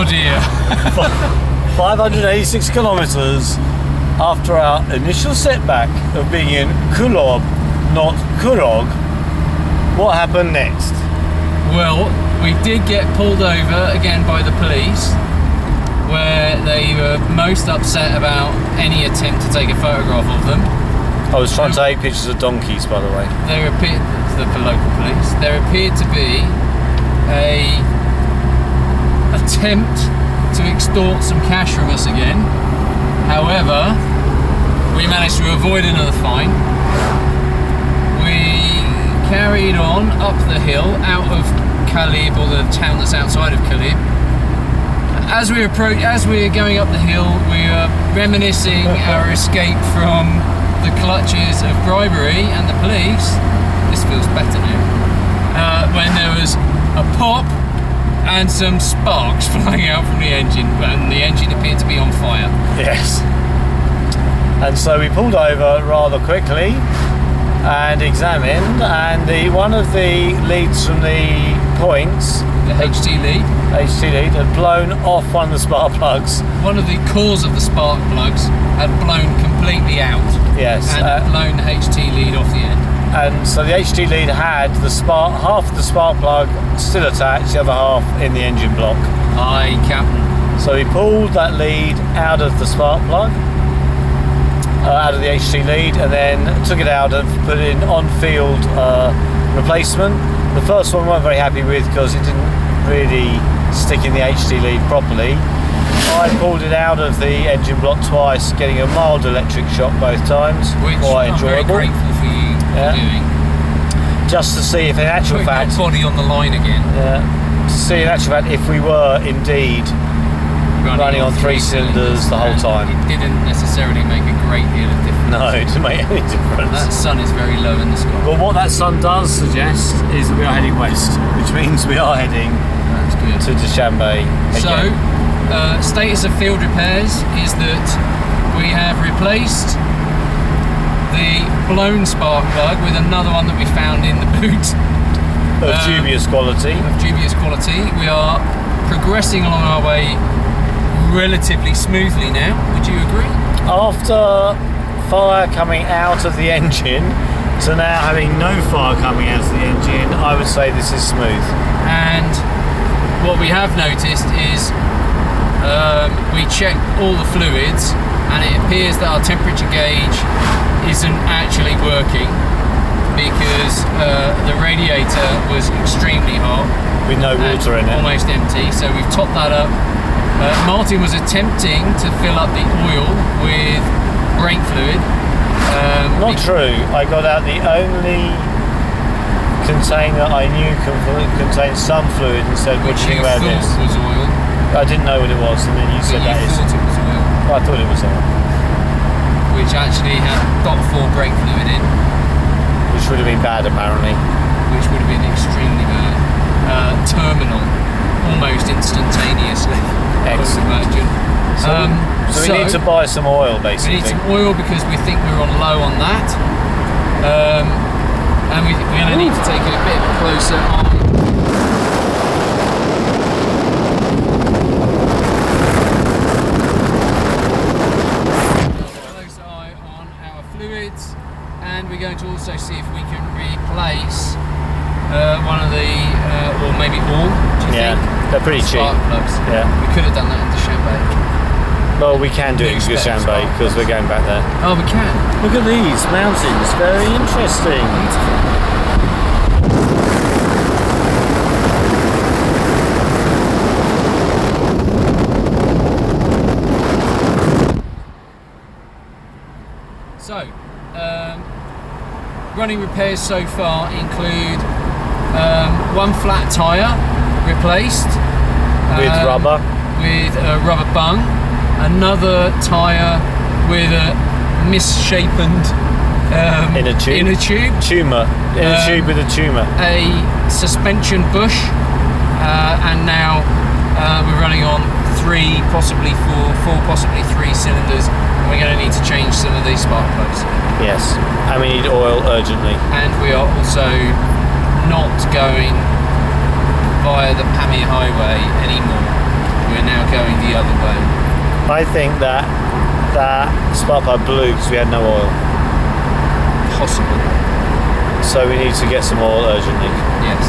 dear. 586 kilometres after our initial setback of being in Kulob, not Kurog. What happened next? Well, we did get pulled over again by the police, where they were most upset about any attempt to take a photograph of them. I was trying to take pictures of donkeys, by the way. There appeared, for local police, there appeared to be a attempt to extort some cash from us again. However, we managed to avoid another fine. We carried on up the hill out of Kalib, or the town that's outside of Kalib. As we were going up the hill, we were reminiscing our escape from the clutches of bribery and the police. This feels better now. When there was a pop and some sparks flying out from the engine, and the engine appeared to be on fire. Yes. And so we pulled over rather quickly and examined, and one of the leads from the points, The HT lead had blown off one of the spark plugs. One of the cores of the spark plugs had blown completely out. Yes. And had blown the HT lead off the end. And so the HT lead had half of the spark plug still attached, the other half in the engine block. Aye, Captain. So we pulled that lead out of the spark plug, out of the HT lead, and then took it out and put in on-field replacement. The first one we weren't very happy with because it didn't really stick in the HT lead properly. I pulled it out of the engine block twice, getting a mild electric shock both times. Which quite I'm very enjoyable. grateful for you doing. Just to see if in actual Putting fact... your body on the line again. To see in actual fact if we were indeed running on three cylinders the whole time. It didn't necessarily make a great deal of difference. No, it didn't make any difference. That sun is very low in the sky. Well, what that sun does suggest is that we are heading west, which means we are heading to Dushanbe again. So, status of field repairs is that we have replaced the blown spark plug with another one that we found in the boot. Of dubious quality. We are progressing along our way relatively smoothly now. Would you agree? After fire coming out of the engine to now having no fire coming out of the engine, I would say this is smooth. And what we have noticed is we checked all the fluids, and it appears that our temperature gauge isn't actually working because the radiator was extremely hot with no water in it, almost empty. So we've topped that up. Martin was attempting to fill up the oil with brake fluid. Not true. I got out the only container I knew contained some fluid and said, "What do you think about this?" Was oil. I didn't know what it was, and then you said that is. Thought it was oil. I thought it was oil. Which actually had got 4 brake fluid in. Which would have been bad, apparently. Which would have been extremely bad. Terminal, almost instantaneously. Excellent. I would imagine. So we need to buy some oil, basically. We need some oil because we think we're on low on that. And we're going to need to take it a bit closer on. Closer eye on our fluids, and we're going to also see if we can replace one of the, or maybe all. Do you think? They're pretty cheap. Spark plugs. Yeah. We could have done that in Dushanbe. Well, we can do it in Dushanbe because we're going back there. Oh, we can. Look at these mountains, very interesting. So, running repairs so far include one flat tyre replaced. With rubber? With a rubber bung. Another tyre with a misshapen in a tube. Tumour. In a tube with a tumour. A suspension bush, and now we're running on 3, possibly 4, possibly 3 cylinders, and we're going to need to change some of these spark plugs. Yes, and we need oil urgently. And we are also not going via the Pamir Highway anymore. we're now going the other way. I think that spark plug blew because we had no oil. Possible. So we need to get some oil urgently. Yes.